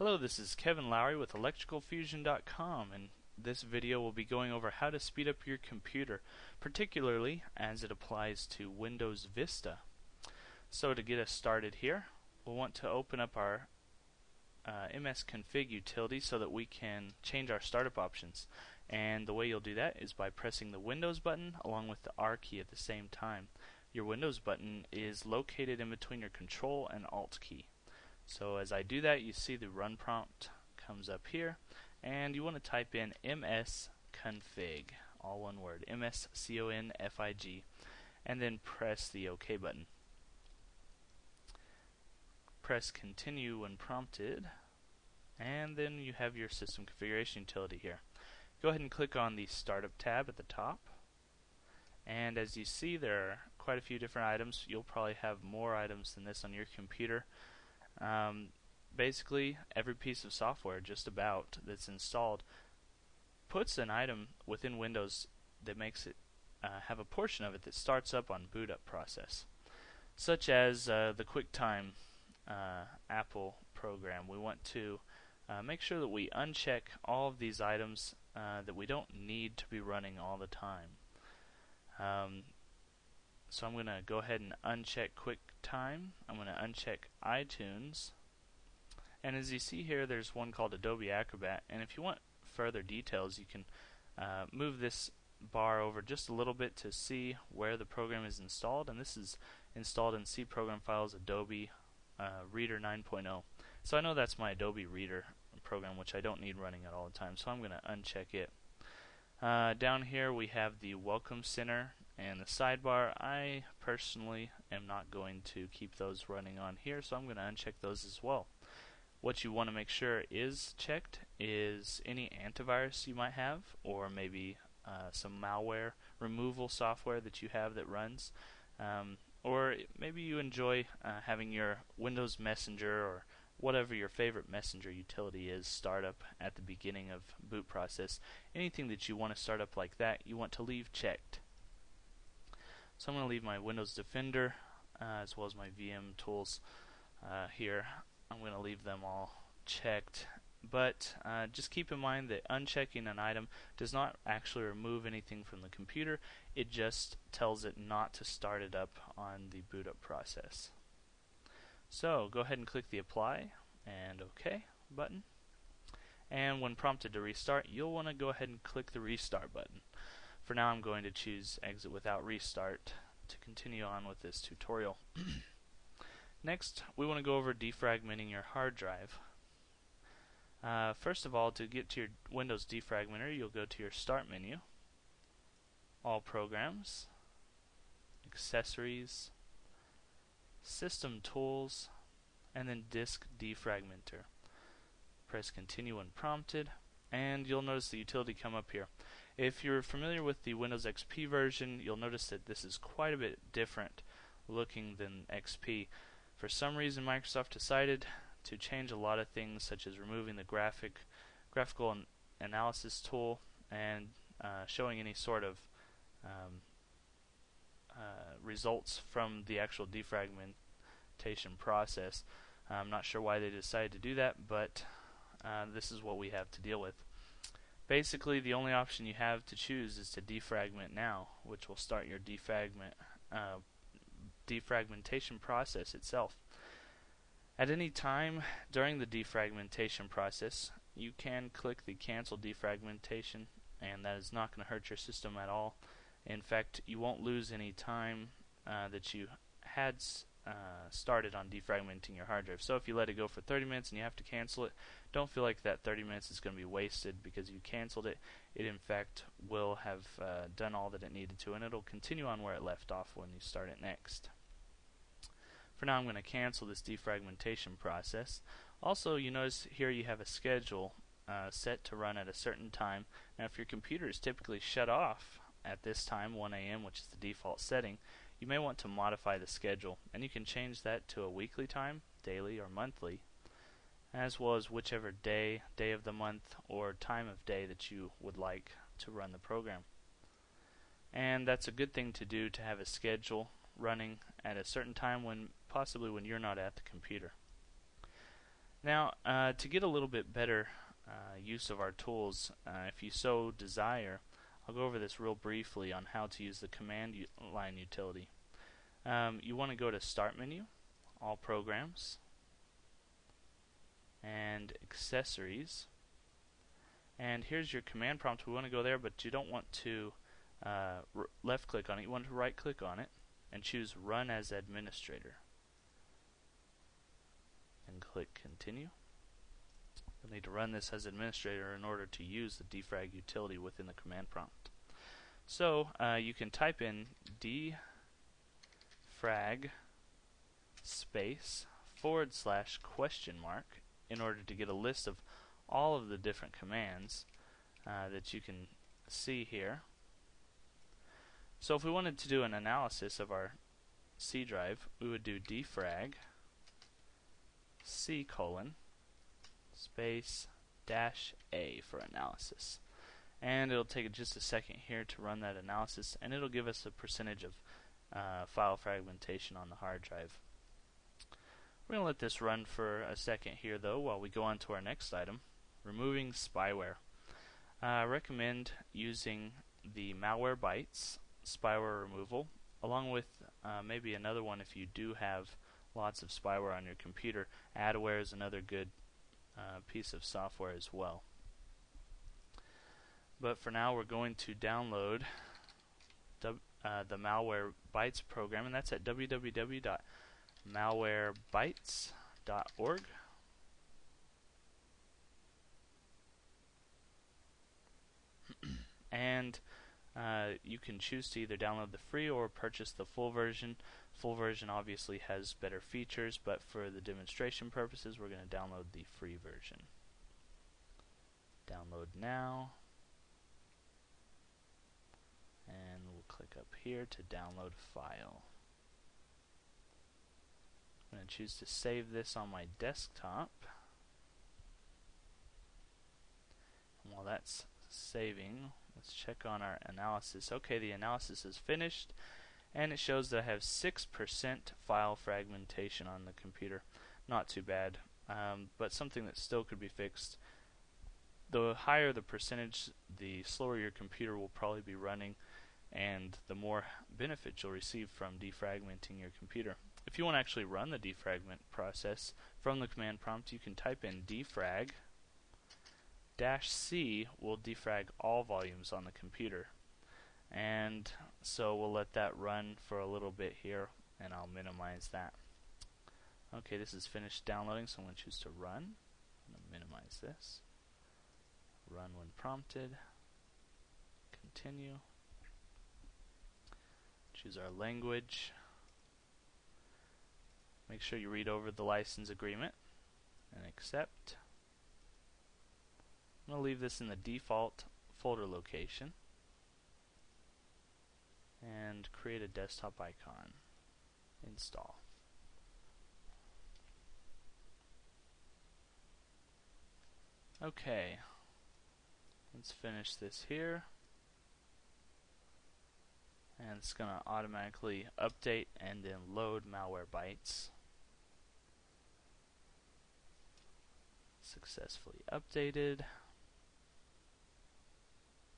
Hello, this is Kevin Lowry with electricalfusion.com, and this video will be going over how to speed up your computer, particularly as it applies to Windows Vista. So to get us started here, we'll want to open up our msconfig utility so that we can change our startup options. And the way you'll do that is by pressing the Windows button along with the R key at the same time. Your Windows button is located in between your Control and Alt key. So as I do that, you see the run prompt comes up here, and you want to type in msconfig, all one word, msconfig, and then press the OK button. Press continue when prompted, and then you have your system configuration utility here. Go ahead and click on the Startup tab at the top, and as you see, there are quite a few different items. You'll probably have more items than this on your computer. Basically, every piece of software just about that's installed puts an item within Windows that makes it have a portion of it that starts up on boot up process, such as the QuickTime Apple program. We want to make sure that we uncheck all of these items that we don't need to be running all the time. So I'm going to go ahead and uncheck QuickTime. I'm going to uncheck iTunes. And as you see here, there's one called Adobe Acrobat. And if you want further details, you can move this bar over just a little bit to see where the program is installed. And this is installed in C program files Adobe Reader 9.0. So I know that's my Adobe Reader program, which I don't need running at all the time. So I'm going to uncheck it. Down here we have the Welcome Center and the sidebar. I personally am not going to keep those running on here, so I'm going to uncheck those as well. What you want to make sure is checked is any antivirus you might have, or maybe some malware removal software that you have that runs, or maybe you enjoy having your Windows Messenger or whatever your favorite messenger utility is start up at the beginning of boot process. Anything that you want to start up like that, you want to leave checked. So I'm going to leave my Windows Defender as well as my VM tools here. I'm going to leave them all checked, but just keep in mind that unchecking an item does not actually remove anything from the computer. It just tells it not to start it up on the boot up process. So go ahead and click the Apply and OK button. And when prompted to restart, you'll want to go ahead and click the Restart button. For now, I'm going to choose Exit Without Restart to continue on with this tutorial. Next, we want to go over defragmenting your hard drive. First of all, to get to your Windows defragmenter, you'll go to your Start menu, All Programs, Accessories, System Tools, and then Disk Defragmenter. Press Continue when prompted, and you'll notice the utility come up here. If you're familiar with the Windows XP version, you'll notice that this is quite a bit different looking than XP. For some reason, Microsoft decided to change a lot of things, such as removing the graphical analysis tool and showing any sort of results from the actual defragmentation process. I'm not sure why they decided to do that, but this is what we have to deal with. Basically, the only option you have to choose is to defragment now, which will start your defragmentation process itself. At any time during the defragmentation process, you can click the Cancel Defragmentation, and that is not going to hurt your system at all. In fact, you won't lose any time that you had started on defragmenting your hard drive. So if you let it go for 30 minutes and you have to cancel it, don't feel like that 30 minutes is going to be wasted because you canceled it. It in fact will have done all that it needed to, and it'll continue on where it left off when you start it next. For now, I'm going to cancel this defragmentation process. Also, you notice here you have a schedule set to run at a certain time. Now, if your computer is typically shut off at this time, 1 a.m., which is the default setting, you may want to modify the schedule, and you can change that to a weekly time, daily or monthly, as well as whichever day of the month, or time of day that you would like to run the program. And that's a good thing to do, to have a schedule running at a certain time, when possibly when you're not at the computer. Now, to get a little bit better use of our tools, if you so desire, I'll go over this real briefly on how to use the command line utility. You want to go to Start menu, All Programs, and Accessories. And here's your command prompt. We want to go there, but you don't want to left click on it. You want to right click on it and choose Run as Administrator. And click Continue. You'll need to run this as administrator in order to use the defrag utility within the command prompt. So you can type in defrag space /? In order to get a list of all of the different commands that you can see here. So if we wanted to do an analysis of our C drive, we would do defrag C : space -A for analysis. And it'll take just a second here to run that analysis, and it'll give us a percentage of file fragmentation on the hard drive. We're going to let this run for a second here though while we go on to our next item, removing spyware. I recommend using the Malwarebytes spyware removal along with maybe another one if you do have lots of spyware on your computer. Adware is another good piece of software as well. But for now we're going to download the Malwarebytes program, and that's at www.malwarebytes.org. And you can choose to either download the free or purchase the full version. Full version obviously has better features, but for the demonstration purposes we're going to download the free version. Download now, and we'll click up here to download file. I'm going to choose to save this on my desktop. And while that's saving, let's check on our analysis. Okay, the analysis is finished, and it shows that I have 6% file fragmentation on the computer. Not too bad, but something that still could be fixed. The higher the percentage, the slower your computer will probably be running, and the more benefit you'll receive from defragmenting your computer. If you want to actually run the defragment process from the command prompt, you can type in defrag -C will defrag all volumes on the computer. And so we'll let that run for a little bit here, and I'll minimize that. Okay, this is finished downloading, so I'm going to choose to run. I'm going to minimize this. Run when prompted. Continue. Choose our language. Make sure you read over the license agreement and accept. I'm going to leave this in the default folder location and create a desktop icon. Install. Okay, let's finish this here, and it's going to automatically update and then load Malwarebytes. Successfully updated.